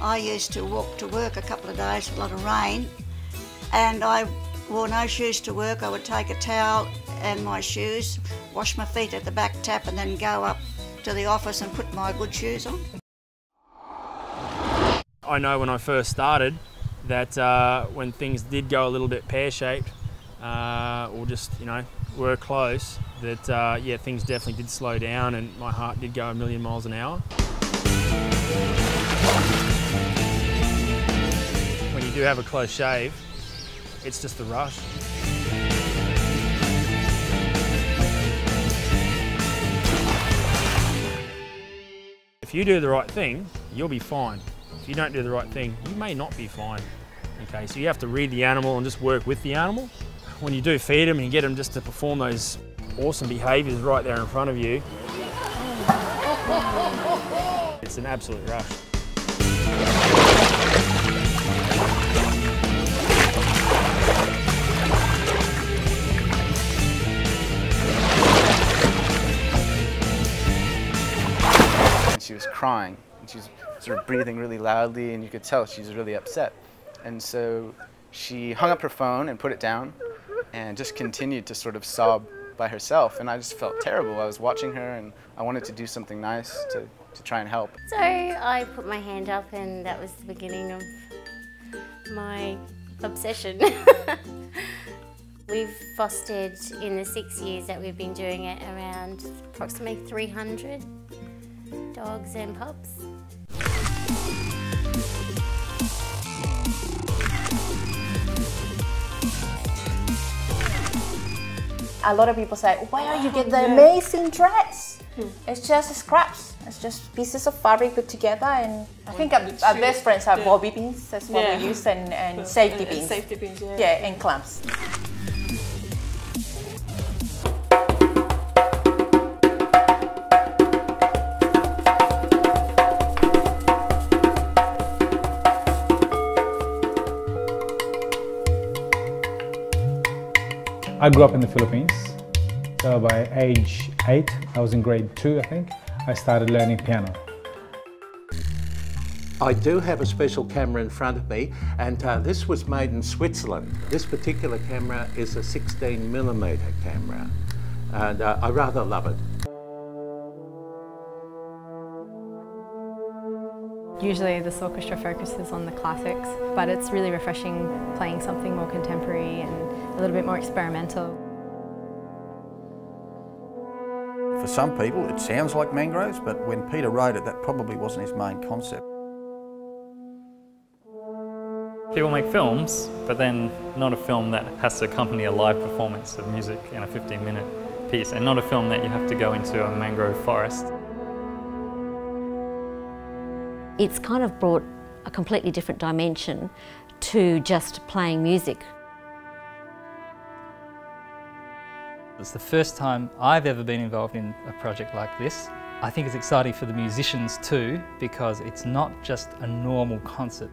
I used to walk to work a couple of days with a lot of rain, and I wore no shoes to work. I would take a towel and my shoes, wash my feet at the back tap, and then go up to the office and put my good shoes on. I know when I first started that when things did go a little bit pear-shaped, or just, you know, were close, that yeah, things definitely did slow down and my heart did go a million miles an hour. When you do have a close shave, it's just the rush. If you do the right thing, you'll be fine. If you don't do the right thing, you may not be fine. Okay, so you have to read the animal and just work with the animal. When you do feed them and you get them just to perform those awesome behaviours right there in front of you, it's an absolute rush. She was crying, and she was sort of breathing really loudly, and you could tell she was really upset. And so she hung up her phone and put it down and just continued to sort of sob by herself, and I just felt terrible. I was watching her and I wanted to do something nice to try and help. So I put my hand up, and that was the beginning of my obsession. We've fostered, in the 6 years that we've been doing it, around approximately 300 dogs and pups. A lot of people say, where you get the amazing dress? It's just scraps. It's just pieces of fabric put together, and I think our best friends are bobby pins. That's what we use, and safety pins. Safety pins, yeah, and clamps. I grew up in the Philippines, so by age 8, I was in grade 2 I think, I started learning piano. I do have a special camera in front of me, and this was made in Switzerland. This particular camera is a 16mm camera, and I rather love it. Usually this orchestra focuses on the classics, but it's really refreshing playing something more contemporary and a little bit more experimental. For some people it sounds like mangroves, but when Peter wrote it, that probably wasn't his main concept. People make films, but then not a film that has to accompany a live performance of music in a 15-minute piece, and not a film that you have to go into a mangrove forest. It's kind of brought a completely different dimension to just playing music. It's the first time I've ever been involved in a project like this. I think it's exciting for the musicians too, because it's not just a normal concert.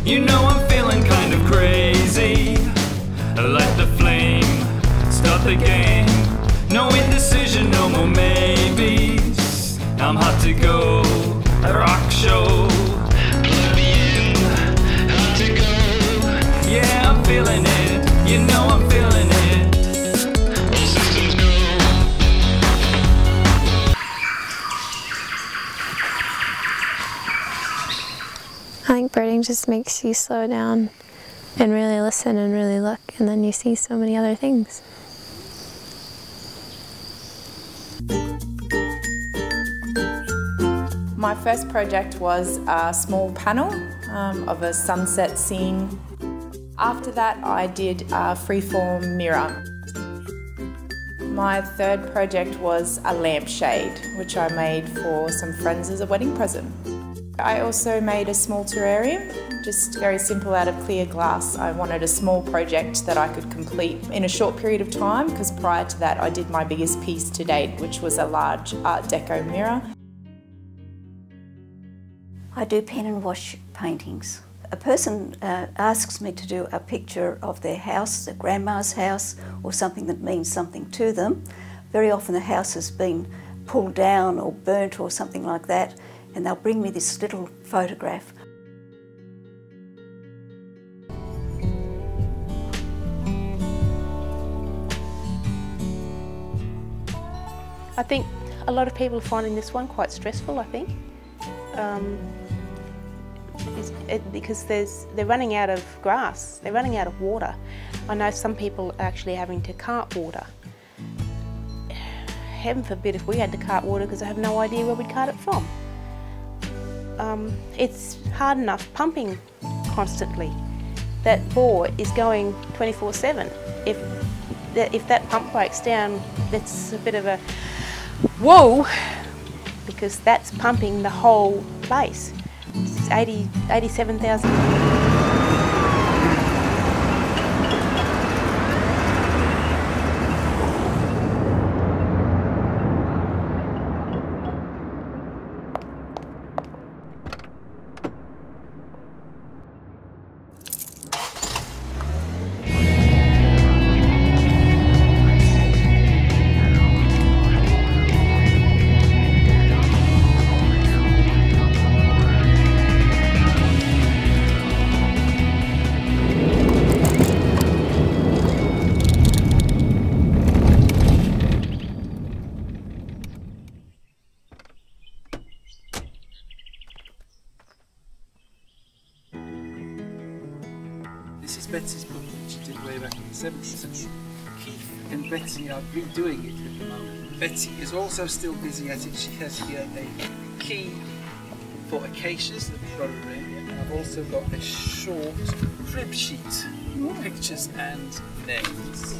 You know I'm feeling kind of crazy. Let the flame start the game. No indecision, no more maybes. I'm hot to go, a rock show. Plug me in, hot to go. Yeah, I'm feeling it. You know I'm feeling it. All systems go. I think birding just makes you slow down and really listen and really look, and then you see so many other things. My first project was a small panel of a sunset scene. After that, I did a freeform mirror. My third project was a lampshade, which I made for some friends as a wedding present. I also made a small terrarium, just very simple out of clear glass. I wanted a small project that I could complete in a short period of time, because prior to that I did my biggest piece to date, which was a large Art Deco mirror. I do pen and wash paintings. A person asks me to do a picture of their house, their grandma's house, or something that means something to them. Very often the house has been pulled down or burnt or something like that, and they'll bring me this little photograph. I think a lot of people are finding this one quite stressful, I think. Because they're running out of grass, they're running out of water. I know some people are actually having to cart water. Heaven forbid if we had to cart water, because I have no idea where we'd cart it from. It's hard enough pumping constantly. That bore is going 24/7. If that pump breaks down, that's a bit of a whoa, because that's pumping the whole place. It's 87,000. This is Betsy's book that she did way back in the 70s. Keith and Betsy are redoing it at the moment. Betsy is also still busy at it. She has here a key for acacias that rhododendron, and I've also got a short crib sheet, pictures and names.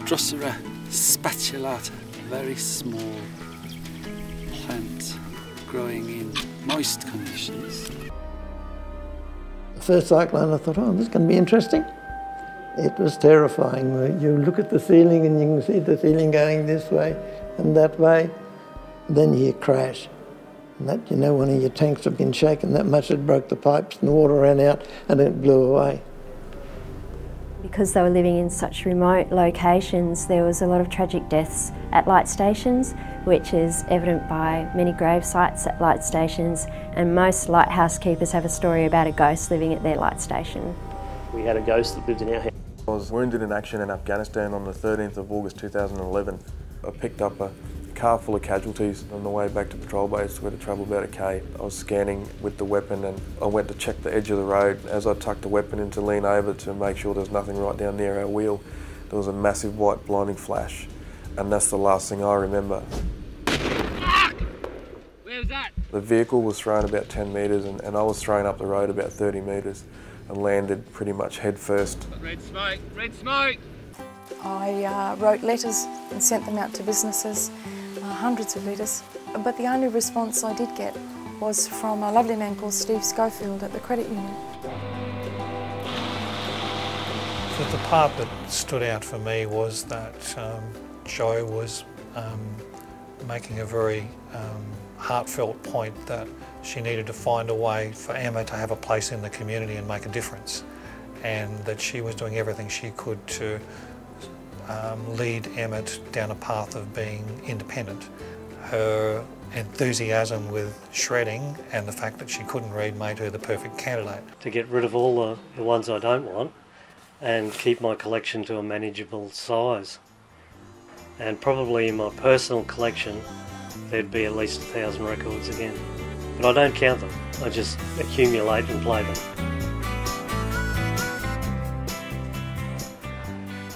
Drosera spatulata, very small plant growing in moist conditions. The first cyclone I thought, oh, this is going to be interesting. It was terrifying. You look at the ceiling and you can see the ceiling going this way and that way. Then you hear crash. And that, you know, one of your tanks had been shaken that much it broke the pipes and the water ran out and it blew away. Because they were living in such remote locations, there was a lot of tragic deaths at light stations, which is evident by many grave sites at light stations, and most lighthouse keepers have a story about a ghost living at their light station. We had a ghost that lived in our house. I was wounded in action in Afghanistan on the 13th of August 2011. I picked up a car full of casualties on the way back to patrol base. We had to travel about a K. I was scanning with the weapon and I went to check the edge of the road. As I tucked the weapon in to lean over to make sure there was nothing right down near our wheel, there was a massive white blinding flash, and that's the last thing I remember. Where was that? The vehicle was thrown about 10 metres and I was thrown up the road about 30 metres and landed pretty much head first. Red smoke, red smoke! I wrote letters and sent them out to businesses, hundreds of letters, but the only response I did get was from a lovely man called Steve Schofield at the credit union. The part that stood out for me was that Jo was making a very heartfelt point that she needed to find a way for Emma to have a place in the community and make a difference, and that she was doing everything she could to lead Emmett down a path of being independent. Her enthusiasm with shredding and the fact that she couldn't read made her the perfect candidate. To get rid of all the ones I don't want and keep my collection to a manageable size. And probably in my personal collection there'd be at least 1,000 records again. but I don't count them. I just accumulate and play them.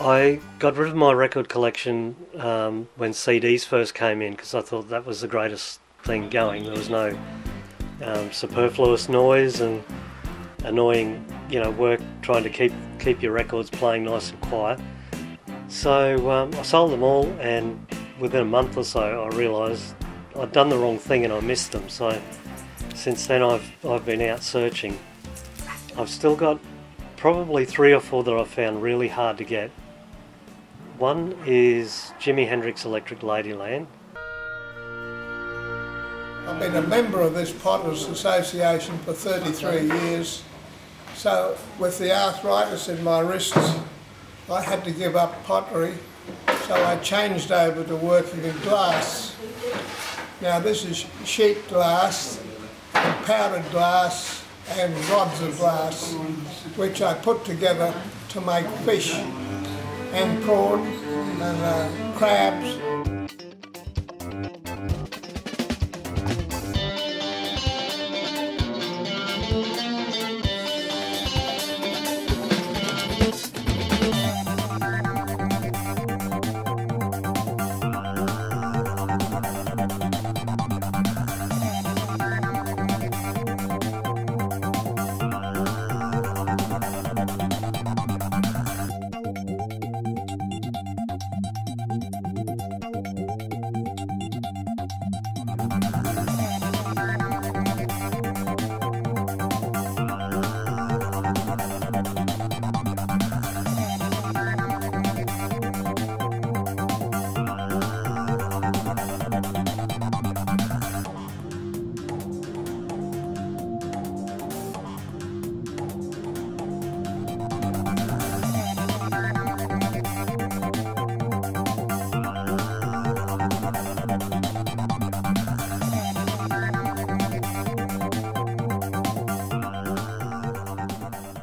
I got rid of my record collection when CDs first came in because I thought that was the greatest thing going. There was no superfluous noise and annoying, work trying to keep your records playing nice and quiet. So I sold them all, and within a month or so I realised I'd done the wrong thing and I missed them. So since then I've been out searching. I've still got probably 3 or 4 that I've found really hard to get. One is Jimi Hendrix Electric Ladyland. I've been a member of this Potters Association for 33 years, so with the arthritis in my wrists I had to give up pottery, so I changed over to working in glass. Now this is sheet glass, and powdered glass and rods of glass, which I put together to make fish and prawn and crabs.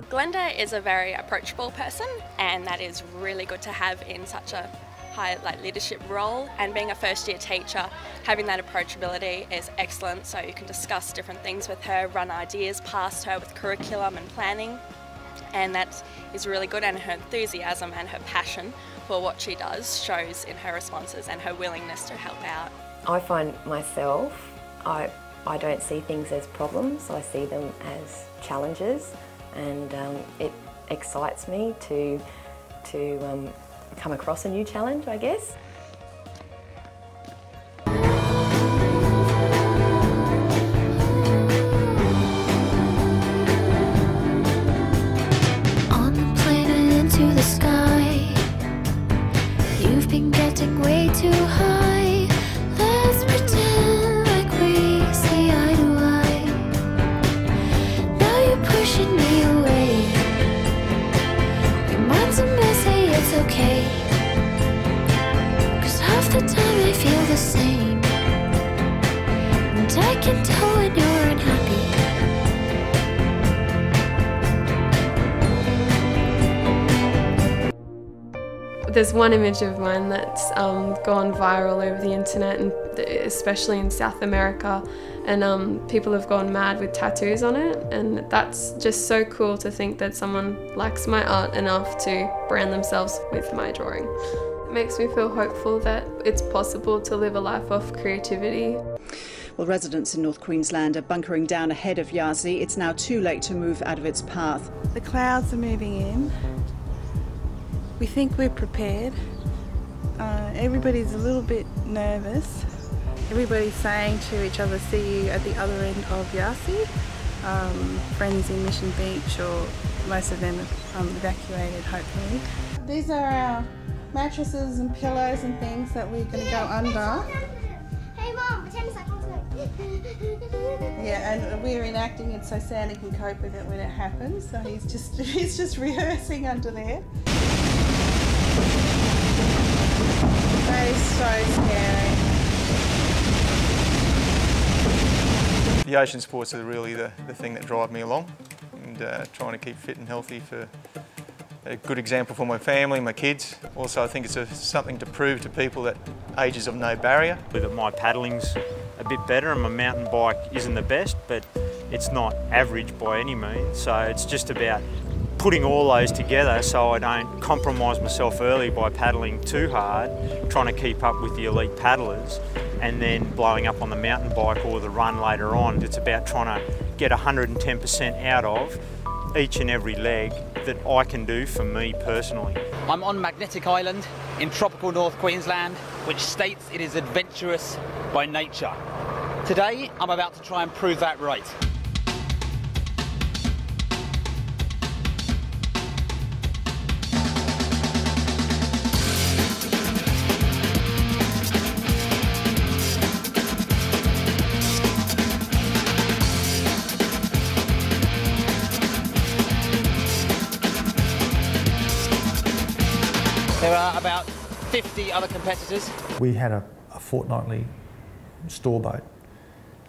Glenda is a very approachable person, and that is really good to have in such a high leadership role. And being a first year teacher, having that approachability is excellent, so you can discuss different things with her, run ideas past her with curriculum and planning, and that is really good. And her enthusiasm and her passion for what she does shows in her responses and her willingness to help out. I find myself, I don't see things as problems, I see them as challenges, and it excites me to come across a new challenge, I guess. On the plane and into the sky, you've been getting way too high. Let's pretend like we see eye to eye. Now you're pushing me away. Your mind's a mess, hey, it's okay. 'Cause half the time I feel the same, and I can tell when you're unhappy. There's one image of mine that's gone viral over the internet, and especially in South America, and people have gone mad with tattoos on it, and that's just so cool to think that someone likes my art enough to brand themselves with my drawing. It makes me feel hopeful that it's possible to live a life of creativity. Well, residents in North Queensland are bunkering down ahead of Yasi. It's now too late to move out of its path. The clouds are moving in. We think we're prepared. Everybody's a little bit nervous. Everybody's saying to each other, see you at the other end of Yasi. Friends in Mission Beach, or most of them have evacuated, hopefully. These are our mattresses and pillows and things that we're going to go under. Hey Mom, pretend it's like Yeah, and we're enacting it so Santa can cope with it when it happens. So he's just rehearsing under there. That is so scary. The ocean sports are really the thing that drive me along, and trying to keep fit and healthy for a good example for my family, my kids. Also, I think it's something to prove to people that age is of no barrier. That my paddling's a bit better, and my mountain bike isn't the best, but it's not average by any means. So it's just about putting all those together so I don't compromise myself early by paddling too hard, trying to keep up with the elite paddlers, and then blowing up on the mountain bike or the run later on. It's about trying to get 110% out of each and every leg that I can do for me personally. I'm on Magnetic Island in tropical North Queensland, which states it is adventurous by nature. Today, I'm about to try and prove that right. There are about 50 other competitors. We had a fortnightly store boat,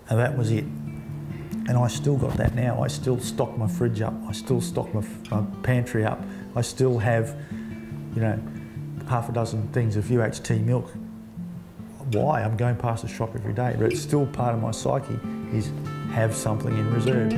and that was it. And I still got that now. I still stock my fridge up. I still stock my pantry up. I still have, you know, half a dozen things of UHT milk. Why? I'm going past the shop every day, but it's still part of my psyche is have something in reserve.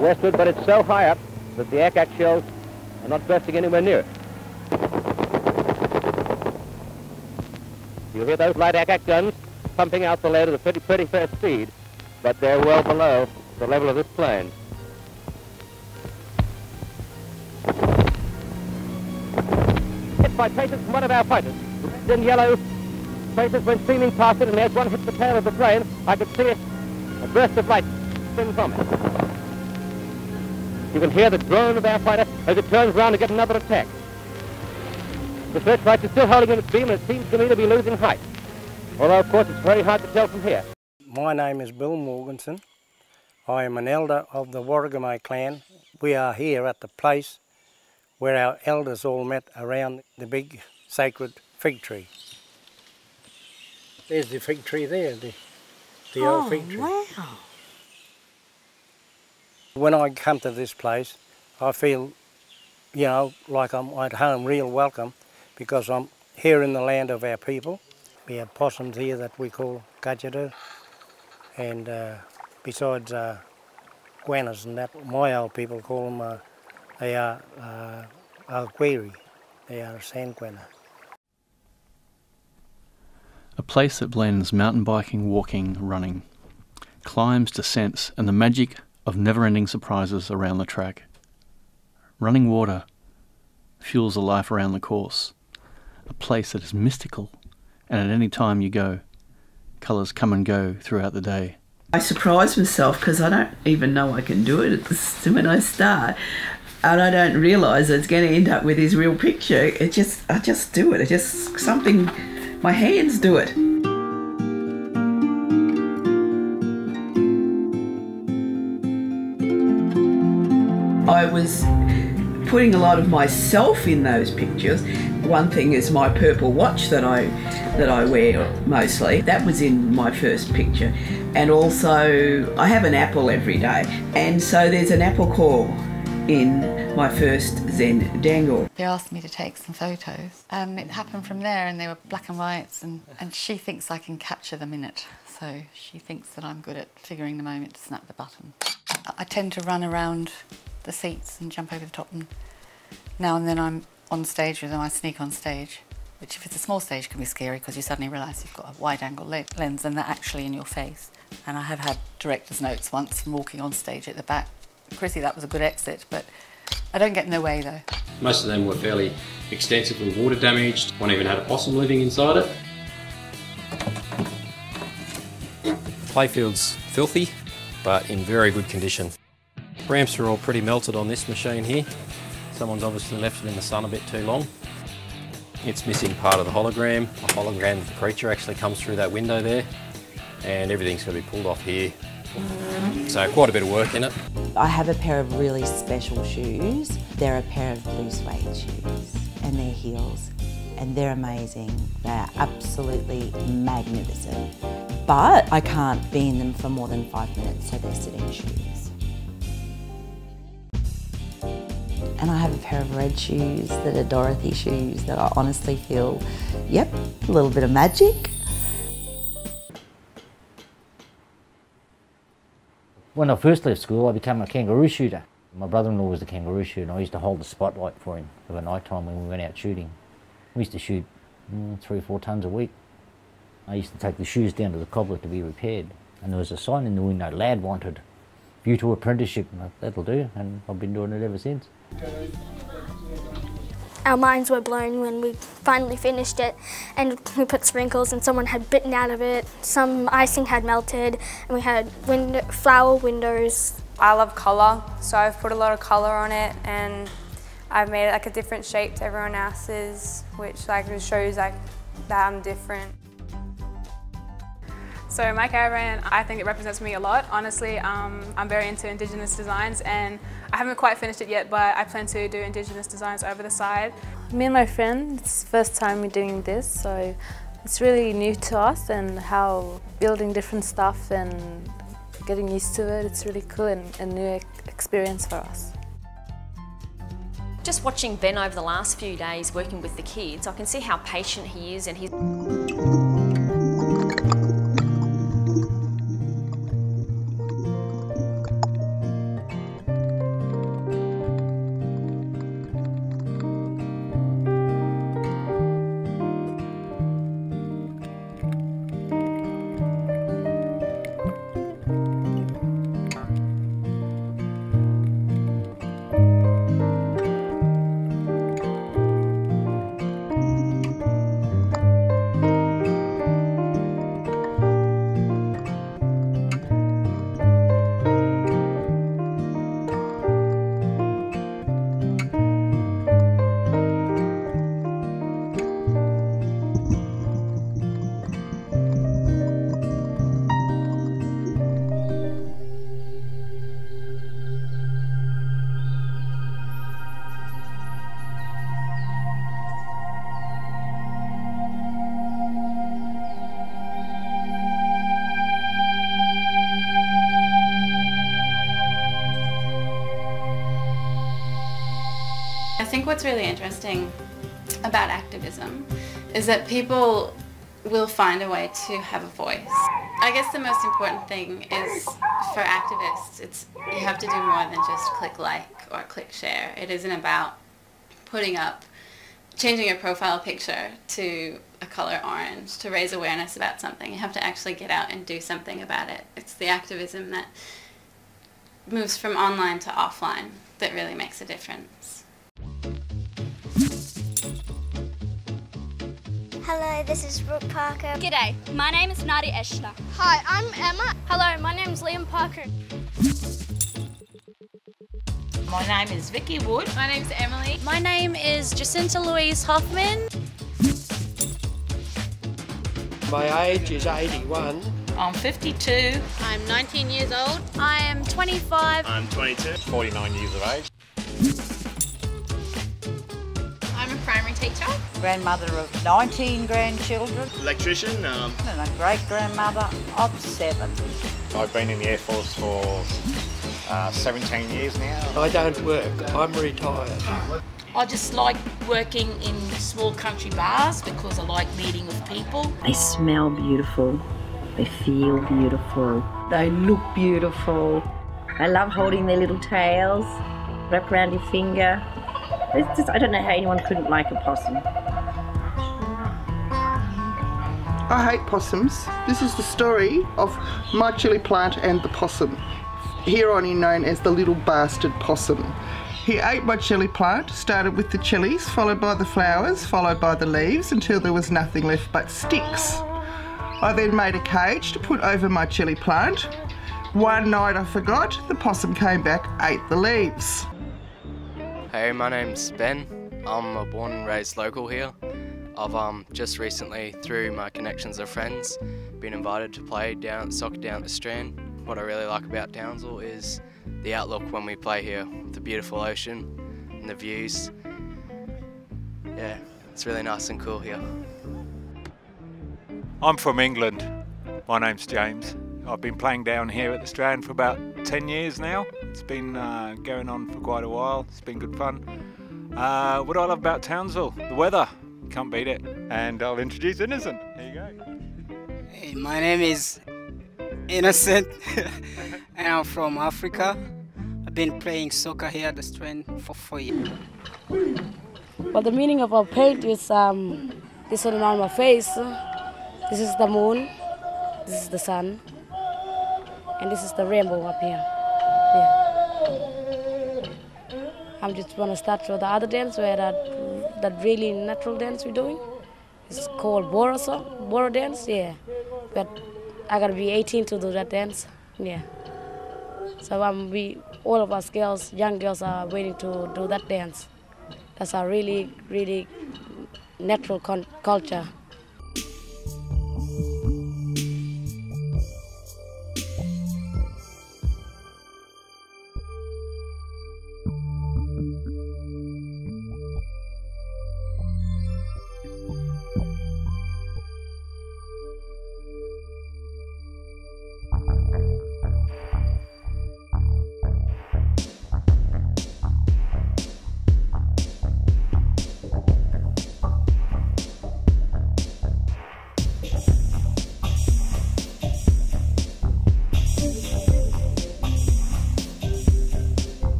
Westward, but it's so high up that the ack-ack shells are not bursting anywhere near it. You'll hear those light ack-ack guns pumping out the lead at a pretty fast speed, but they're well below the level of this plane. Hit by traces from one of our fighters. Red and yellow traces went streaming past it, and as one hit the tail of the plane, I could see a burst of light spin from it. You can hear the drone of our fighter as it turns around to get another attack. The searchlight is still holding in its beam, and it seems to me to be losing height. Although, of course, it's very hard to tell from here. My name is Bill Morganson. I am an elder of the Warragame clan. We are here at the place where our elders all met around the big sacred fig tree. There's the fig tree there, the old fig tree. Wow. When I come to this place, I feel, you know, like I'm at home, real welcome, because I'm here in the land of our people. We have possums here that we call gudgeru, and besides guanas and that, my old people call them, they are alguiri, they are a sand guana. A place that blends mountain biking, walking, running, climbs, descents, and the magic of never-ending surprises around the track. Running water fuels the life around the course. A place that is mystical, and at any time you go, colours come and go throughout the day. I surprise myself because I don't even know I can do it when I start, and I don't realise it's going to end up with this real picture. I just do it. It's just something, my hands do it. I was putting a lot of myself in those pictures. One thing is my purple watch that I wear mostly. That was in my first picture. And also I have an apple every day, and so there's an apple core in my first Zen dangle. They asked me to take some photos, and it happened from there, and they were black and whites, and she thinks I can capture them in it. So she thinks that I'm good at figuring the moment to snap the button. I tend to run around the seats and jump over the top, and now and then I'm on stage with them. I sneak on stage, which if it's a small stage can be scary because you suddenly realise you've got a wide angle lens and they're actually in your face. And I have had director's notes once from walking on stage at the back. Chrissy, that was a good exit, but I don't get in their way though. Most of them were fairly extensively water damaged. One even had a possum living inside it. Playfield's filthy, but in very good condition. Ramps are all pretty melted on this machine here. Someone's obviously left it in the sun a bit too long. It's missing part of the hologram. A hologram of the creature actually comes through that window there, and everything's going to be pulled off here. So quite a bit of work in it. I have a pair of really special shoes. They're a pair of blue suede shoes, and they're heels, and they're amazing. They're absolutely magnificent. But I can't be in them for more than 5 minutes, so they're sitting shoes. And I have a pair of red shoes that are Dorothy shoes that I honestly feel, yep, a little bit of magic. When I first left school, I became a kangaroo shooter. My brother-in-law was the kangaroo shooter, and I used to hold the spotlight for him over night time when we went out shooting. We used to shoot 3 or 4 tons a week. I used to take the shoes down to the cobbler to be repaired, and there was a sign in the window, "Lad wanted, view to apprenticeship," and I thought, that'll do, and I've been doing it ever since. Our minds were blown when we finally finished it, and we put sprinkles and someone had bitten out of it, some icing had melted, and we had flower windows. I love colour, so I've put a lot of colour on it, and I've made it like a different shape to everyone else's, which like shows like that I'm different. So my caravan, I think it represents me a lot. Honestly, I'm very into Indigenous designs, and I haven't quite finished it yet, but I plan to do Indigenous designs over the side. Me and my friend, it's the first time we're doing this, so it's really new to us, and how building different stuff and getting used to it, it's really cool and a new experience for us. Just watching Ben over the last few days working with the kids, I can see how patient he is, and he's I think what's really interesting about activism is that people will find a way to have a voice. I guess the most important thing is for activists, you have to do more than just click like or click share. It isn't about changing your profile picture to a colour orange to raise awareness about something. You have to actually get out and do something about it. It's the activism that moves from online to offline that really makes a difference. Hello, this is Brooke Parker. G'day, my name is Nadia Eshner. Hi, I'm Emma. Hello, my name is Liam Parker. My name is Vicky Wood. My name's Emily. My name is Jacinta Louise Hoffman. My age is 81. I'm 52. I'm 19 years old. I am 25. I'm 22. 49 years of age. I'm a primary teacher. Grandmother of 19 grandchildren. Electrician. And a great-grandmother of 7. I've been in the Air Force for 17 years now. I don't work, I'm retired. I just like working in small country bars because I like meeting with people. They smell beautiful, they feel beautiful, they look beautiful. I love holding their little tails, wrap around your finger. It's just, I don't know how anyone couldn't like a possum. I hate possums. This is the story of my chilli plant and the possum, here on in known as the little bastard possum. He ate my chilli plant, started with the chilies, followed by the flowers, followed by the leaves, until there was nothing left but sticks. I then made a cage to put over my chilli plant. One night I forgot, the possum came back, ate the leaves. Hey, my name's Ben. I'm a born and raised local here. I've just recently, through my connections of friends, been invited to play soccer down at the Strand. What I really like about Townsville is the outlook when we play here, the beautiful ocean and the views. Yeah, it's really nice and cool here. I'm from England. My name's James. I've been playing down here at the Strand for about 10 years now. It's been going on for quite a while. It's been good fun. What do I love about Townsville? The weather. Can't beat it. And I'll introduce Innocent. Here you go. Hey, my name is Innocent and I'm from Africa. I've been playing soccer here at the Strand for 4 years. Well, the meaning of our paint is this one on my face. This is the moon, this is the sun, and this is the rainbow up here. Yeah. I'm just want to start with the other dance, where that really natural dance we're doing. It's called Boro dance, yeah. But I gotta be 18 to do that dance, yeah. So all of us girls, young girls, are waiting to do that dance. That's our really, really natural culture.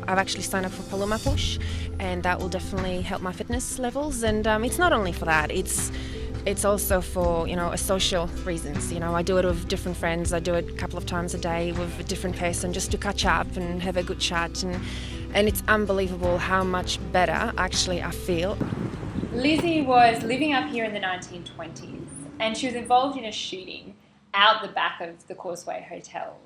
I've actually signed up for Paloma Push, and that will definitely help my fitness levels. And it's not only for that; it's also for social reasons. I do it with different friends. I do it a couple of times a day with a different person, just to catch up and have a good chat. And it's unbelievable how much better actually I feel. Lizzie was living up here in the 1920s, and she was involved in a shooting out the back of the Causeway Hotel.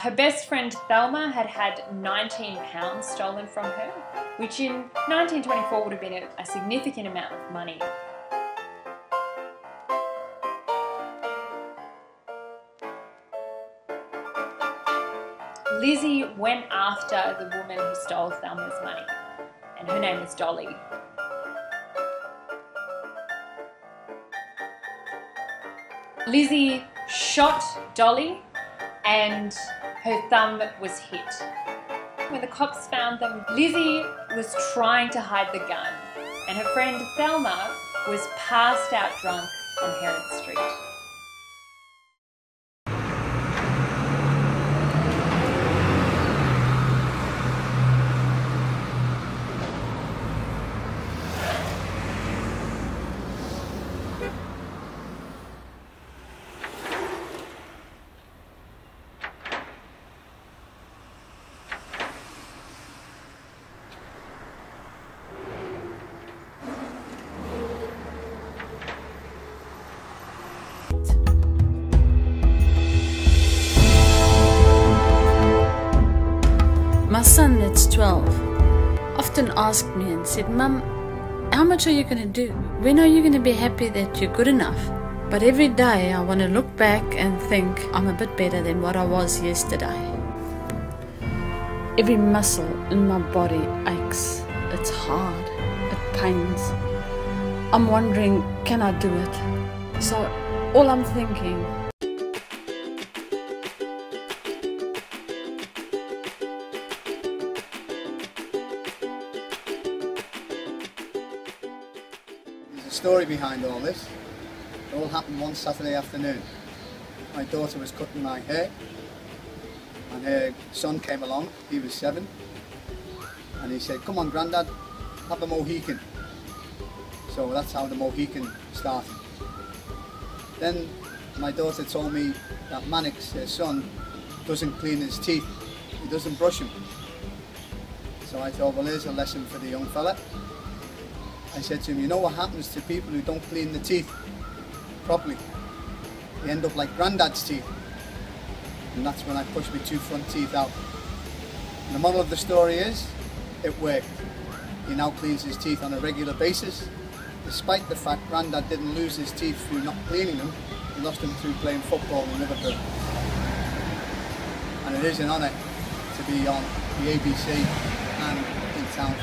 Her best friend Thelma had had 19 pounds stolen from her, which in 1924 would have been a significant amount of money. Lizzie went after the woman who stole Thelma's money, and her name was Dolly. Lizzie shot Dolly, and her thumb was hit. When the cops found them, Lizzie was trying to hide the gun, and her friend Thelma was passed out drunk on Herod Street. My son, that's 12, often asked me and said, "Mum, how much are you going to do? When are you going to be happy that you're good enough?" But every day I want to look back and think I'm a bit better than what I was yesterday. Every muscle in my body aches. It's hard. It pains. I'm wondering, can I do it? So all I'm thinking, story behind all this. It all happened one Saturday afternoon. My daughter was cutting my hair and her son came along, he was 7, and he said, "Come on Grandad, have a Mohican." So that's how the Mohican started. Then my daughter told me that Mannix, her son, doesn't clean his teeth. He doesn't brush them. So I thought, well, here's a lesson for the young fella. I said to him, you know what happens to people who don't clean the teeth properly? They end up like Grandad's teeth. And that's when I pushed my 2 front teeth out. And the moral of the story is, it worked. He now cleans his teeth on a regular basis, despite the fact Grandad didn't lose his teeth through not cleaning them. He lost them through playing football in Liverpool. And it is an honour to be on the ABC and in town.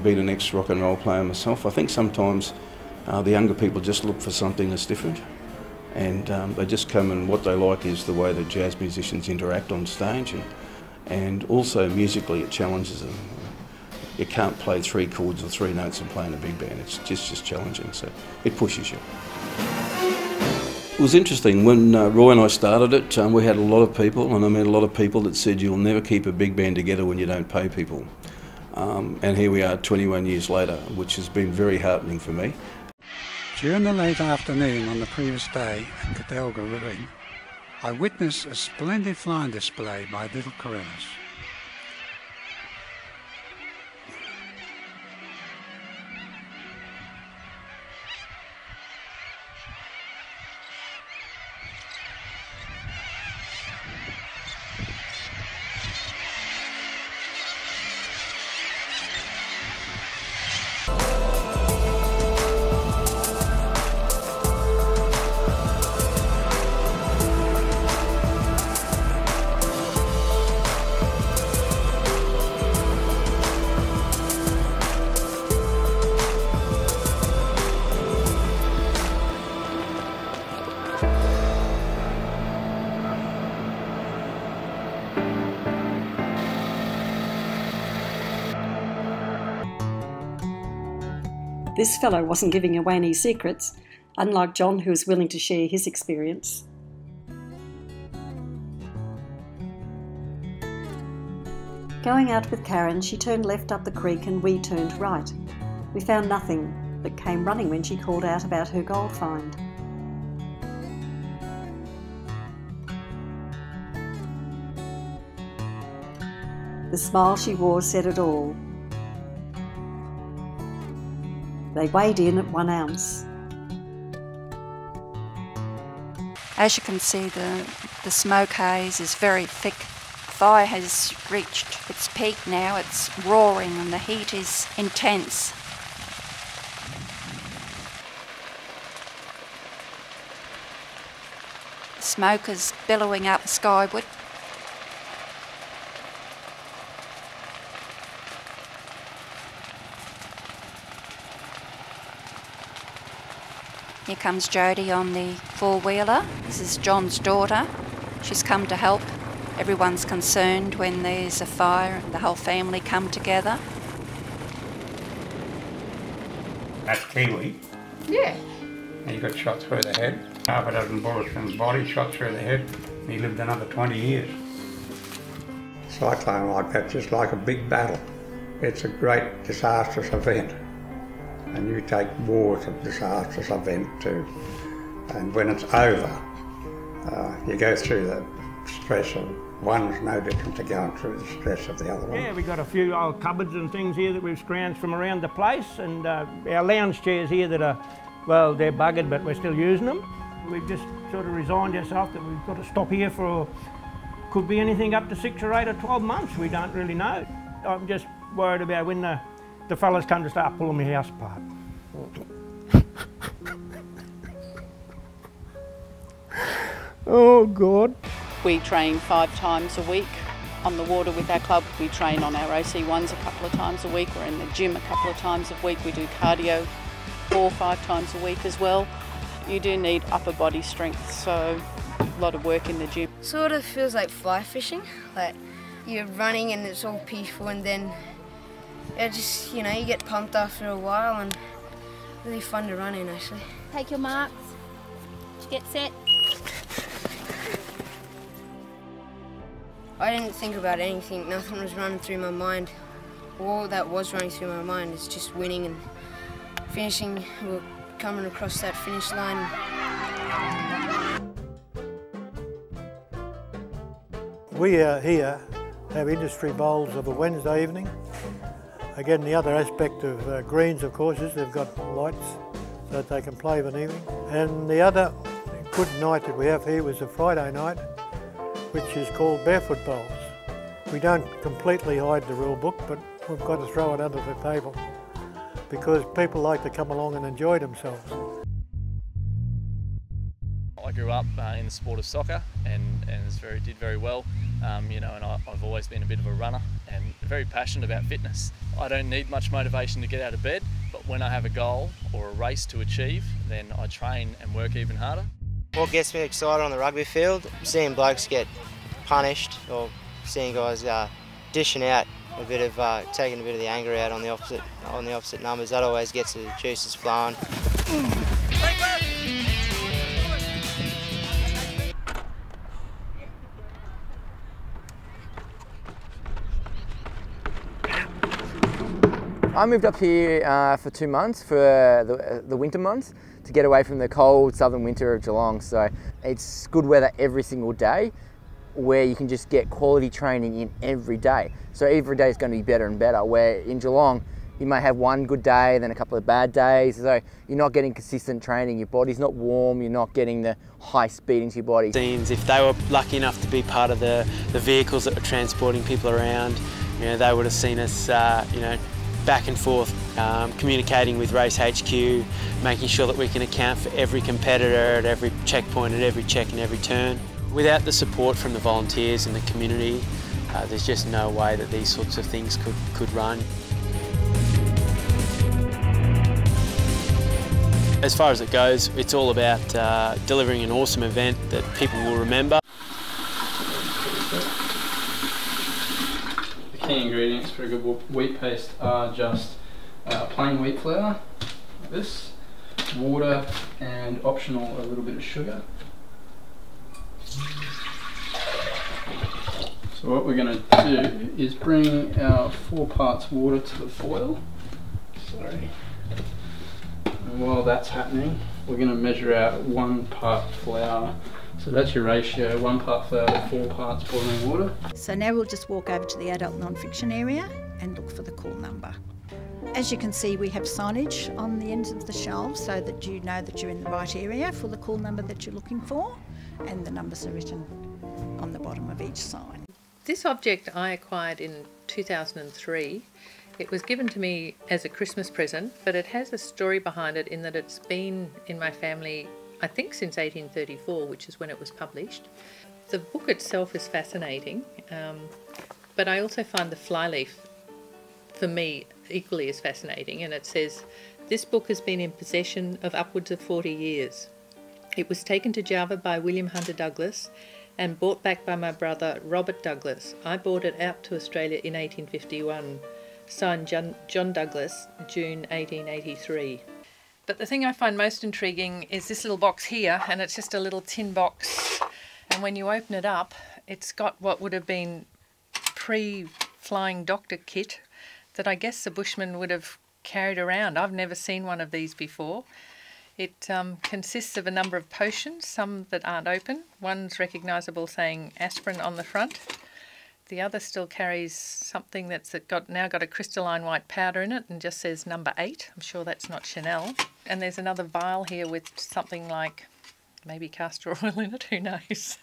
Being an ex-rock and roll player myself, I think sometimes the younger people just look for something that's different, and they just come, and what they like is the way the jazz musicians interact on stage, and also musically it challenges them. You can't play 3 chords or 3 notes and play in a big band. It's just challenging, so it pushes you. It was interesting when Roy and I started it. We had a lot of people, and I met a lot of people that said you'll never keep a big band together when you don't pay people. And here we are 21 years later, which has been very heartening for me. During the late afternoon on the previous day at Cadelga Ruin, I witnessed a splendid flying display by Little Corellas. This fellow wasn't giving away any secrets, unlike John, who was willing to share his experience. Going out with Karen, she turned left up the creek and we turned right. We found nothing, but came running when she called out about her gold find. The smile she wore said it all. They weighed in at 1 ounce. As you can see, the smoke haze is very thick. Fire has reached its peak now. It's roaring and the heat is intense. Smoke is billowing up skyward. Here comes Jodie on the four-wheeler. This is John's daughter. She's come to help. Everyone's concerned when there's a fire and the whole family come together. That's Kiwi. Yeah. He got shot through the head. Half a dozen bullets from the body, shot through the head. He lived another 20 years. Cyclone like that's just like a big battle. It's a great disastrous event. And you take war as a disastrous event too. And when it's over, you go through the stress of one's no different to going through the stress of the other one. Yeah, we've got a few old cupboards and things here that we've scrounged from around the place, and our lounge chairs here that are, well, they're buggered, but we're still using them. We've just sort of resigned ourselves that we've got to stop here for, could be anything up to 6 or 8 or 12 months, we don't really know. I'm just worried about when the fellas come to start pulling my house apart. Oh God. We train 5 times a week on the water with our club. We train on our OC1s a couple of times a week. We're in the gym a couple of times a week. We do cardio 4 or 5 times a week as well. You do need upper body strength, so a lot of work in the gym. Sort of feels like fly fishing, like you're running and it's all peaceful, and then it just, you know, you get pumped after a while, and Really fun to run in, actually. Take your marks. Get set. I didn't think about anything. Nothing was running through my mind. All that was running through my mind is just winning and finishing. We're coming across that finish line. We here have industry bowls of a Wednesday evening. Again, the other aspect of greens, of course, is they've got lights so that they can play of an evening. And the other good night that we have here was a Friday night, which is called barefoot bowls. We don't completely hide the rule book, but we've got to throw it under the table because people like to come along and enjoy themselves. I grew up in the sport of soccer and did very well, you know, and I've always been a bit of a runner and very passionate about fitness. I don't need much motivation to get out of bed, but when I have a goal or a race to achieve, then I train and work even harder. What gets me excited on the rugby field, seeing blokes get punished or seeing guys dishing out a bit of, taking a bit of the anger out on the opposite numbers, that always gets the juices flowing. I moved up here for 2 months for the winter months to get away from the cold southern winter of Geelong. So it's good weather every single day where you can just get quality training in every day. So every day is going to be better and better, where in Geelong you may have one good day, then a couple of bad days. So you're not getting consistent training, your body's not warm, you're not getting the high speed into your body. If they were lucky enough to be part of the vehicles that were transporting people around, you know, they would have seen us, you know, back and forth, communicating with Race HQ, making sure that we can account for every competitor at every checkpoint, at every check and every turn. Without the support from the volunteers and the community, there's just no way that these sorts of things could run. As far as it goes, it's all about delivering an awesome event that people will remember. Key ingredients for a good wheat paste are just plain wheat flour, like this, water, and optional a little bit of sugar. So what we're going to do is bring our 4 parts water to the foil. Sorry. And while that's happening, we're going to measure out 1 part flour. So that's your ratio, 1 part flour to 4 parts boiling water. So now we'll just walk over to the adult non-fiction area and look for the call number. As you can see, we have signage on the ends of the shelves so that you know that you're in the right area for the call number that you're looking for, and the numbers are written on the bottom of each sign. This object I acquired in 2003. It was given to me as a Christmas present, but it has a story behind it in that it's been in my family, I think, since 1834, which is when it was published. The book itself is fascinating, but I also find the flyleaf, for me, equally as fascinating, and it says, "This book has been in possession of upwards of 40 years. It was taken to Java by William Hunter Douglas and bought back by my brother Robert Douglas. I bought it out to Australia in 1851. Signed John Douglas, June 1883. But the thing I find most intriguing is this little box here, and it's just a little tin box. And when you open it up, it's got what would have been pre-flying doctor kit that I guess the Bushmen would have carried around. I've never seen one of these before. It consists of a number of potions, some that aren't open. One's recognisable saying aspirin on the front. The other still carries something that's now got a crystalline white powder in it and just says number 8. I'm sure that's not Chanel. And there's another vial here with something like maybe castor oil in it, who knows.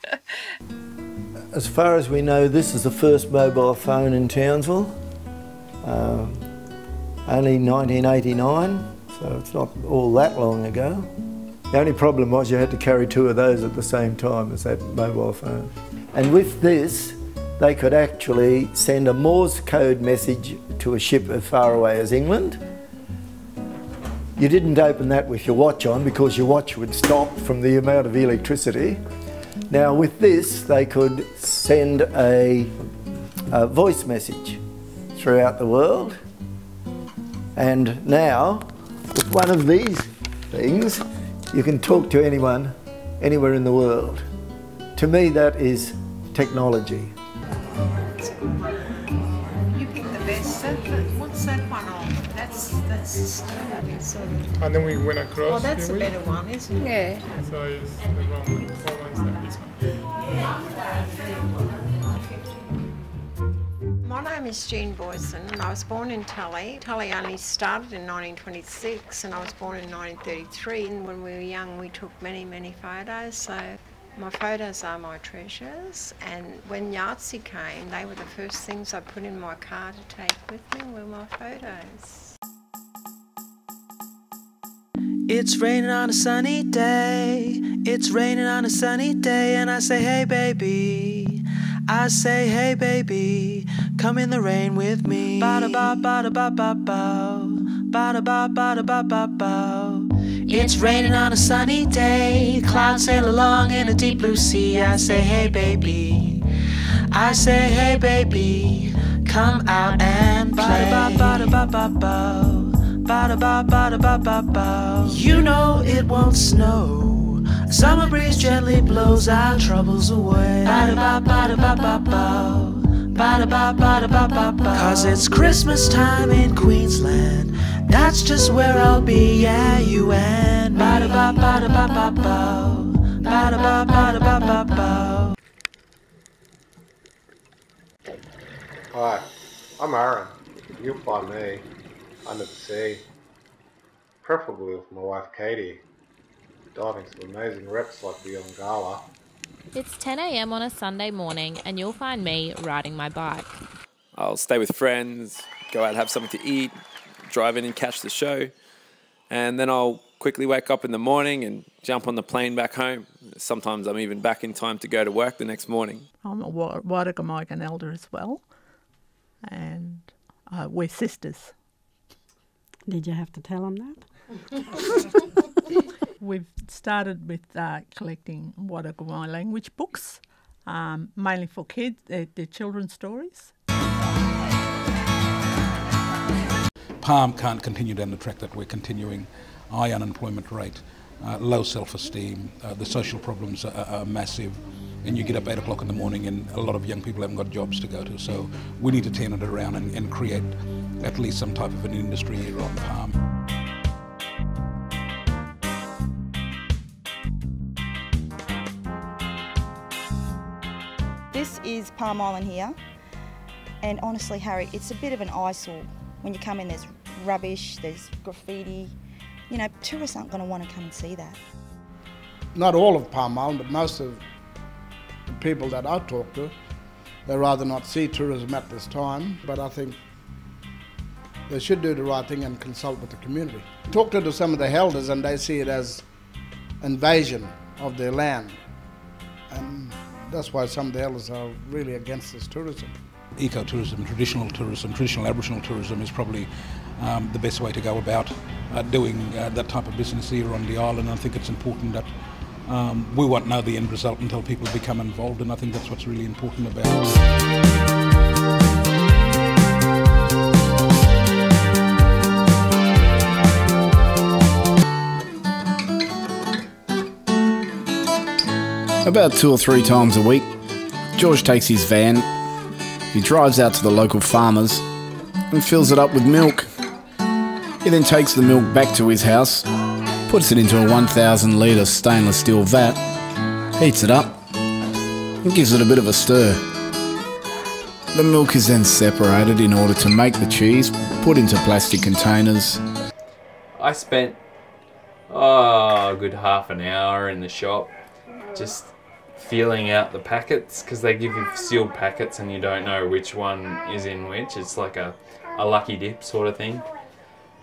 As far as we know, this is the first mobile phone in Townsville. Only 1989, so it's not all that long ago. The only problem was you had to carry 2 of those at the same time as that mobile phone. And with this, they could actually send a Morse code message to a ship as far away as England. You didn't open that with your watch on because your watch would stop from the amount of electricity. Now with this, they could send a voice message throughout the world. And now With one of these things, you can talk to anyone, anywhere in the world. To me, that is technology. You picked the best. What's that one on? That's and then we went across. Oh, that's a better one, isn't it? Yeah. So it's the wrong one, this one. My name is Jean Boyson and I was born in Tully. Tully only started in 1926 and I was born in 1933, and when we were young we took many, many photos, so my photos are my treasures, and when Yahtzee came they were the first things I put in my car to take with me were my photos. It's raining on a sunny day, it's raining on a sunny day, and I say, hey baby, I say, hey baby, come in the rain with me. Ba-da-ba-ba-da-ba-ba-bow, ba-da-ba-ba-da-ba-ba-bow. It's raining on a sunny day, clouds sail along in a deep blue sea. I say, hey baby, I say, hey baby, come out and play. Ba-da-ba-ba-da-ba-ba-bow, ba-da-ba-ba-da-ba-ba-bow. You know it won't snow, a summer breeze gently blows our troubles away. Ba-da-ba-ba-da-ba-ba-bow, ba-da-ba-ba-da-ba-ba-bow. 'Cause it's Christmas time in Queensland, that's just where I'll be, yeah, you and ba-da-ba-ba-da-ba-ba-bow, ba-da-ba-ba-da-ba-ba-bow. Hi, I'm Aaron. You'll find me under the sea, preferably with my wife Katie, diving some amazing reps like the Gala. It's 10 a.m. on a Sunday morning and you'll find me riding my bike. I'll stay with friends, go out and have something to eat, drive in and catch the show, and then I'll quickly wake up in the morning and jump on the plane back home. Sometimes I'm even back in time to go to work the next morning. I'm a Wadagamogan elder as well, and we're sisters. Did you have to tell them that? We've started with collecting Wadagamogan language books, mainly for kids, they're children's stories. Palm can't continue down the track that we're continuing. High unemployment rate, low self-esteem, the social problems are massive, and you get up 8 o'clock in the morning and a lot of young people haven't got jobs to go to. So we need to turn it around and create at least some type of an industry here on Palm. This is Palm Island here, and honestly, Harry, it's a bit of an eyesore. When you come in, there's rubbish, there's graffiti. You know, tourists aren't going to want to come and see that. Not all of Palm Island, but most of the people that I talk to, they rather not see tourism at this time, but I think they should do the right thing and consult with the community. Talk to some of the elders and they see it as invasion of their land, and that's why some of the elders are really against this tourism. Ecotourism, traditional Aboriginal tourism is probably the best way to go about doing that type of business here on the island. I think it's important that we won't know the end result until people become involved, and I think that's what's really important about it. About 2 or 3 times a week, George takes his van, he drives out to the local farmers and fills it up with milk. He then takes the milk back to his house, puts it into a 1,000 litre stainless steel vat, heats it up and gives it a bit of a stir. The milk is then separated in order to make the cheese, put into plastic containers. I spent a good half an hour in the shop just feeling out the packets, because they give you sealed packets and you don't know which one is in which. It's like a lucky dip sort of thing.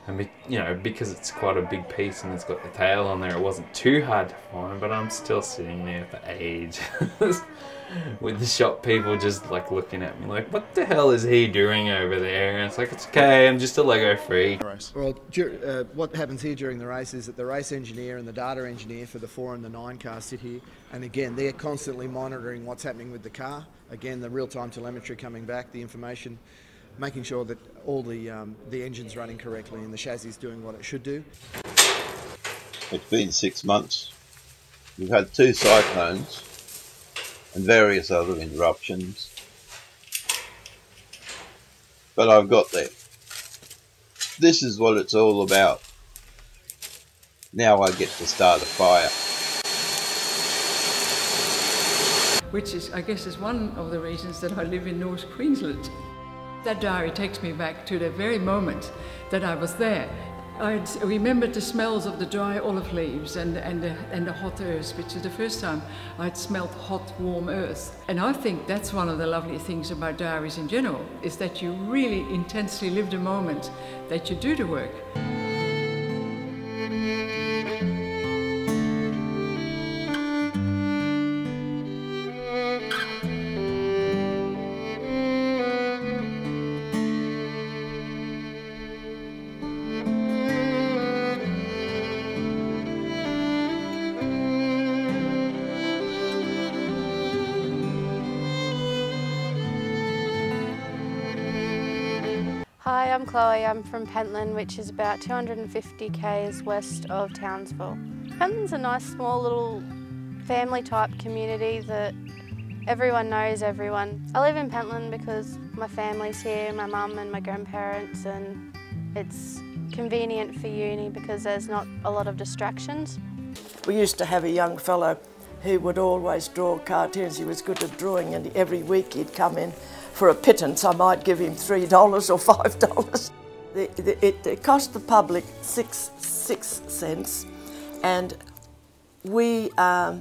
And you know, because it's quite a big piece and it's got the tail on there, it wasn't too hard to find, but I'm still sitting there for ages with the shop people just like looking at me like, what the hell is he doing over there? And it's like, it's okay, I'm just a Lego freak. Well, what happens here during the race is that the race engineer and the data engineer for the 4 and the 9 cars sit here, and again, they're constantly monitoring what's happening with the car. Again, the real-time telemetry coming back, the information making sure that all the engine's running correctly and the chassis is doing what it should do. It's been 6 months. We've had 2 cyclones and various other interruptions, but I've got there. This is what it's all about. Now I get to start a fire. Which is, I guess, is one of the reasons that I live in North Queensland. That diary takes me back to the very moment that I was there. I remembered the smells of the dry olive leaves and the hot earth, which is the first time I'd smelled hot, warm earth. And I think that's one of the lovely things about diaries in general, is that you really intensely live the moment that you do the work. Hi, I'm Chloe. I'm from Pentland, which is about 250 k's west of Townsville. Pentland's a nice small little family type community that everyone knows everyone. I live in Pentland because my family's here, my mum and my grandparents, and it's convenient for uni because there's not a lot of distractions. We used to have a young fellow who would always draw cartoons. He was good at drawing, and every week he'd come in for a pittance. I might give him $3 or $5. It cost the public 6 cents, and we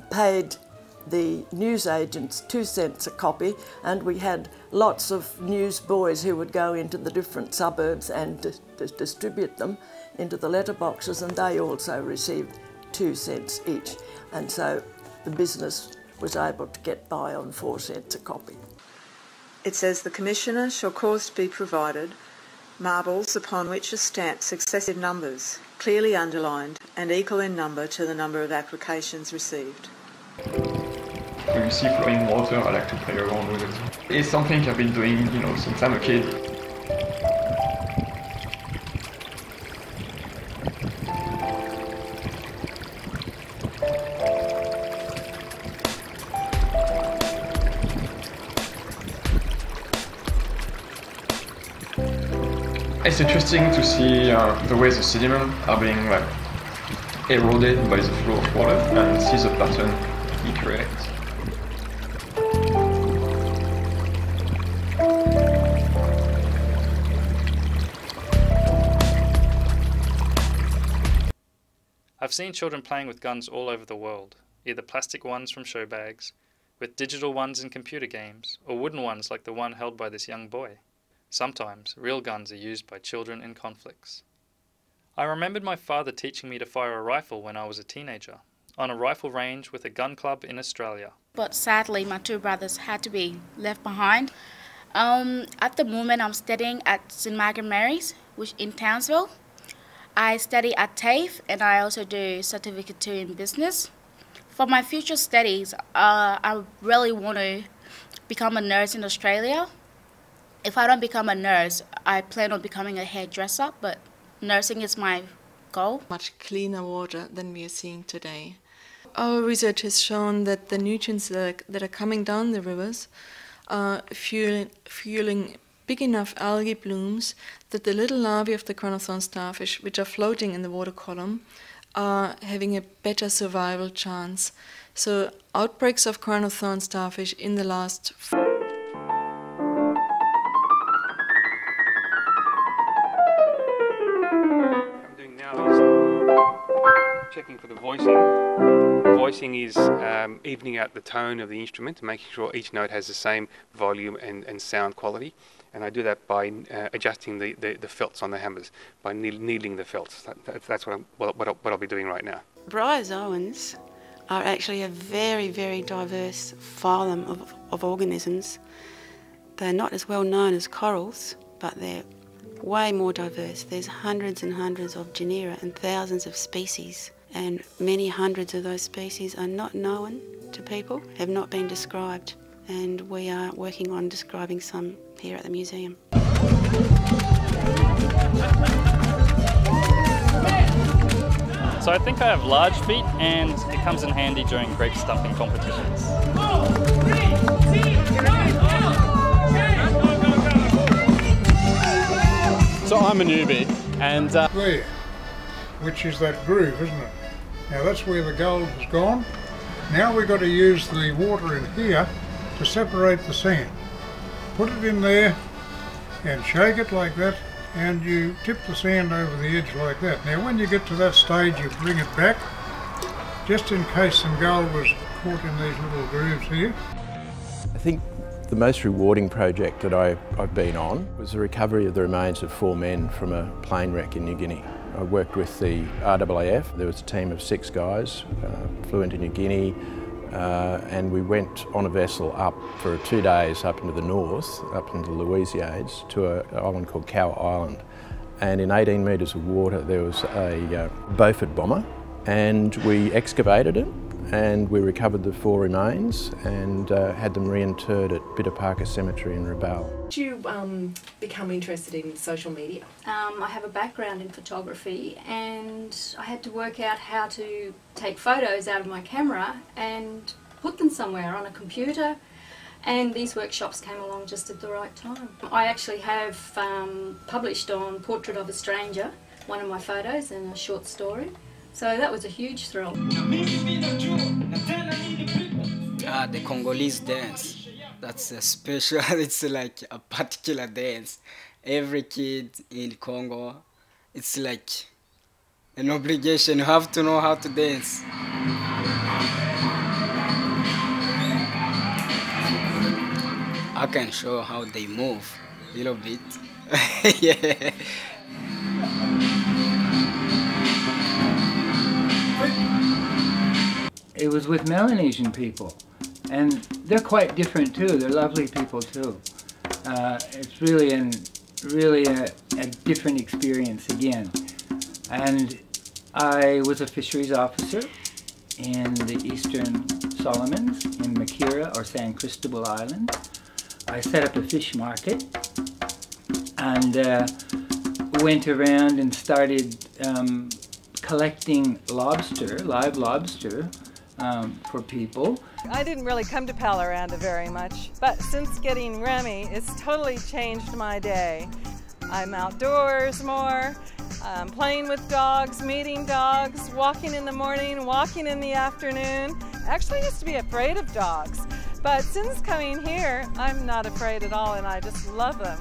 paid the newsagents 2 cents a copy, and we had lots of newsboys who would go into the different suburbs and distribute them into the letterboxes, and they also received 2 cents each, and so the business was able to get by on 4 cents a copy. It says the Commissioner shall cause to be provided marbles upon which are stamped successive numbers, clearly underlined and equal in number to the number of applications received. When you see flowing water, I like to play around with it. It's something I've been doing, since I'm a kid. It's interesting to see the way the sediment are being eroded by the flow of water and see the pattern it creates. I've seen children playing with guns all over the world, either plastic ones from show bags, with digital ones in computer games, or wooden ones like the one held by this young boy. Sometimes, real guns are used by children in conflicts. I remembered my father teaching me to fire a rifle when I was a teenager, on a rifle range with a gun club in Australia. But sadly, my 2 brothers had to be left behind. At the moment, I'm studying at St. Margaret Mary's, which in Townsville. I study at TAFE, and I also do Certificate 2 in Business. For my future studies, I really want to become a nurse in Australia. If I don't become a nurse, I plan on becoming a hairdresser, but nursing is my goal. Much cleaner water than we are seeing today. Our research has shown that the nutrients that are coming down the rivers are fueling big enough algae blooms that the little larvae of the crown of thorn starfish, which are floating in the water column, are having a better survival chance. So outbreaks of crown of thorn starfish in the last checking for the voicing. Voicing is evening out the tone of the instrument, making sure each note has the same volume and sound quality. And I do that by adjusting the felts on the hammers, by needling the felts. That's what I'll be doing right now. Bryozoans are actually a very, very diverse phylum of organisms. They're not as well known as corals, but they're way more diverse. There's hundreds and hundreds of genera and thousands of species, and many hundreds of those species are not known to people, have not been described, and we are working on describing some here at the museum. So I think I have large feet, and it comes in handy during grape stumping competitions. So I'm a newbie, and there, which is that groove, isn't it? Now that's where the gold has gone. Now we've got to use the water in here to separate the sand. Put it in there and shake it like that, and you tip the sand over the edge like that. Now when you get to that stage, you bring it back, just in case some gold was caught in these little grooves here. I think the most rewarding project that I've been on was the recovery of the remains of 4 men from a plane wreck in New Guinea. I worked with the RAAF. There was a team of 6 guys, flew into New Guinea, and we went on a vessel up for 2 days up into the north, up into the Louisiades, to an island called Cow Island. And in 18 metres of water there was a Beaufort bomber, and we excavated it and we recovered the 4 remains and had them reinterred at Bitterparker Cemetery in Rabaul. Did you become interested in social media? I have a background in photography, and I had to work out how to take photos out of my camera and put them somewhere on a computer, and these workshops came along just at the right time. I actually have published on Portrait of a Stranger one of my photos and a short story, so that was a huge thrill. The Congolese dance, that's a special, it's like a particular dance. Every kid in Congo, it's like an obligation, you have to know how to dance. I can show how they move a little bit. Yeah. It was with Melanesian people, and they're quite different too. They're lovely people too. It's really a different experience again. And I was a fisheries officer in the Eastern Solomons in Makira or San Cristobal Island. I set up a fish market and went around and started collecting lobster, live lobster, for people. I didn't really come to Palo Aranda very much, but since getting Remy, it's totally changed my day. I'm outdoors more, playing with dogs, meeting dogs, walking in the morning, walking in the afternoon. Actually, I used to be afraid of dogs, but since coming here, I'm not afraid at all, and I just love them.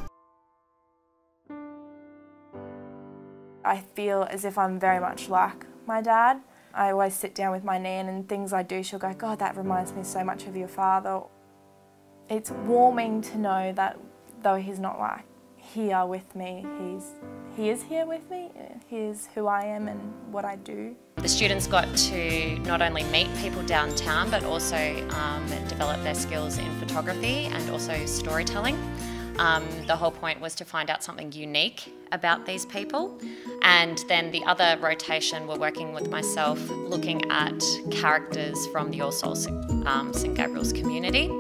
I feel as if I'm very much like my dad. I always sit down with my nan, and things I do, she'll go, God, that reminds me so much of your father. It's warming to know that though he's not like here with me, he is here with me. He is who I am and what I do. The students got to not only meet people downtown, but also develop their skills in photography and also storytelling. The whole point was to find out something unique about these people, and then the other rotation we're working with myself looking at characters from the All Souls St Gabriel's community.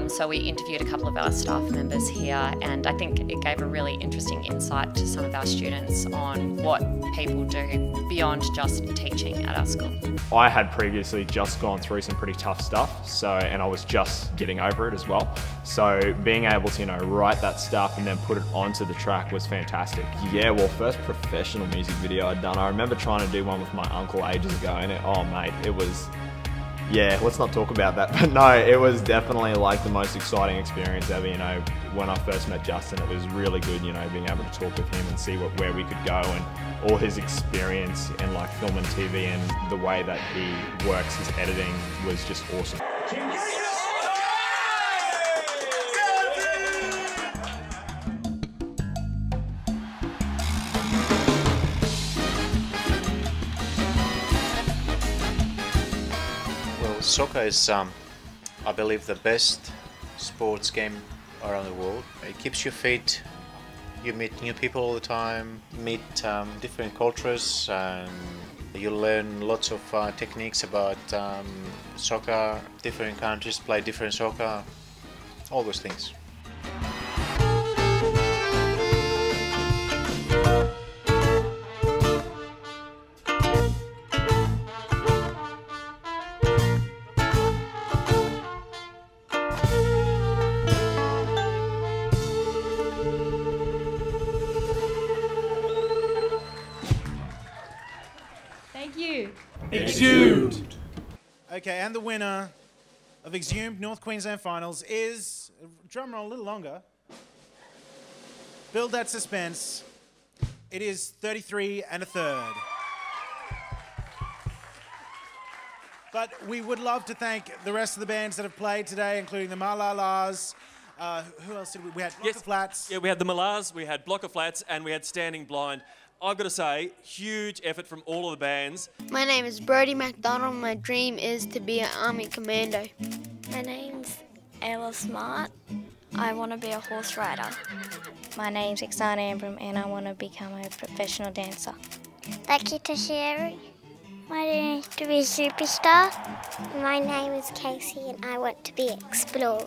So we interviewed a couple of our staff members here, and I think it gave a really interesting insight to some of our students on what people do beyond just teaching at our school. I had previously just gone through some pretty tough stuff, and I was just getting over it as well. So being able to, write that stuff and then put it onto the track was fantastic. Yeah, well, first professional music video I'd done. I remember trying to do one with my uncle ages ago, and oh mate, it was, yeah, let's not talk about that. But no, it was definitely like the most exciting experience ever. When I first met Justin, it was really good, being able to talk with him and see where we could go, and all his experience in like film and TV and the way that he works his editing was just awesome. Soccer is, I believe, the best sports game around the world. It keeps you fit, you meet new people all the time, meet different cultures, and you learn lots of techniques about soccer. Different countries play different soccer, all those things. Exhumed! Okay, and the winner of Exhumed North Queensland Finals is, drum roll a little longer, build that suspense, it is 33 1/3. But we would love to thank the rest of the bands that have played today, including the Malalas. Who else did we? We had Block of Flats. Yeah, we had the Malars, we had Block of Flats, and we had Standing Blind. I've got to say, huge effort from all of the bands. My name is Brody McDonald. My dream is to be an Army Commando. My name's Ella Smart. I want to be a horse rider. My name's Ixana Ambram and I want to become a professional dancer. Becky Tashieri. My dream is to be a superstar. My name is Casey and I want to be an explorer.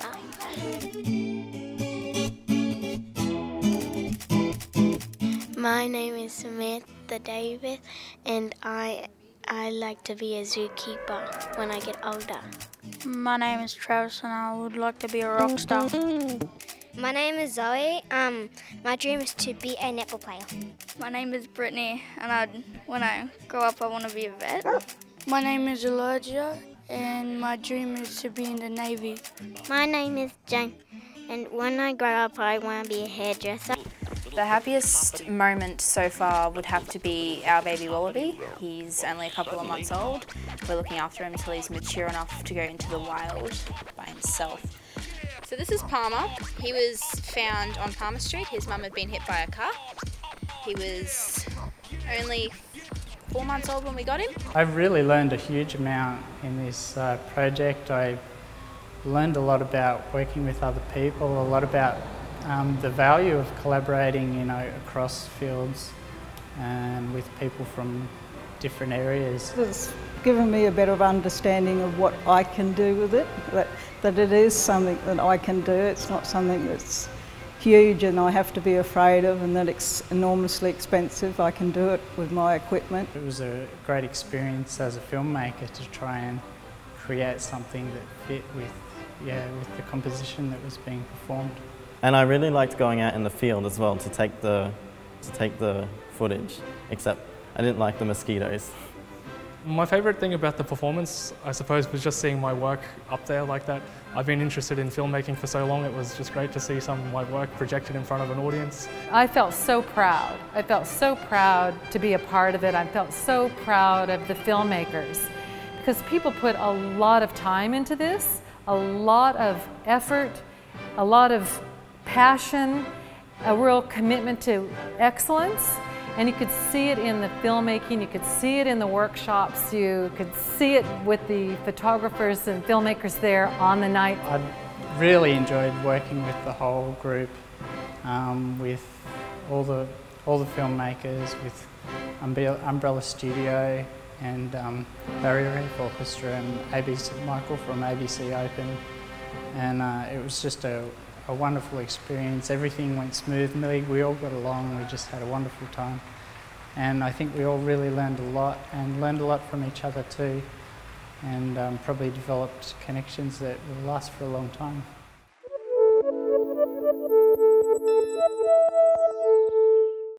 My name is Samantha Davis and I like to be a zookeeper when I get older. My name is Travis and I would like to be a rock star. My name is Zoe. My dream is to be a netball player. My name is Brittany and when I grow up I want to be a vet. My name is Elijah and my dream is to be in the Navy. My name is Jane and when I grow up I want to be a hairdresser. The happiest moment so far would have to be our baby Wallaby. He's only a couple of months old. We're looking after him until he's mature enough to go into the wild by himself. So this is Palmer. He was found on Palmer Street. His mum had been hit by a car. He was only 4 months old when we got him. I've really learned a huge amount in this project. I learned a lot about working with other people, a lot about the value of collaborating, across fields and with people from different areas. It's given me a better understanding of what I can do with it, that it is something that I can do. It's not something that's huge and I have to be afraid of and that it's enormously expensive. I can do it with my equipment. It was a great experience as a filmmaker to try and create something that fit with the composition that was being performed. And I really liked going out in the field as well to take the footage, except I didn't like the mosquitoes. My favourite thing about the performance, I suppose, was just seeing my work up there like that. I've been interested in filmmaking for so long, it was just great to see some of my work projected in front of an audience. I felt so proud. I felt so proud to be a part of it. I felt so proud of the filmmakers because people put a lot of time into this, a lot of effort, a lot of passion, a real commitment to excellence, and you could see it in the filmmaking, you could see it in the workshops, you could see it with the photographers and filmmakers there on the night. I really enjoyed working with the whole group, with all the filmmakers, with Umbrella Studio and Barrier Reef Orchestra and Michael from ABC Open, and it was just a wonderful experience. Everything went smoothly, we all got along, we just had a wonderful time. And I think we all really learned a lot and learned a lot from each other too, and probably developed connections that will last for a long time.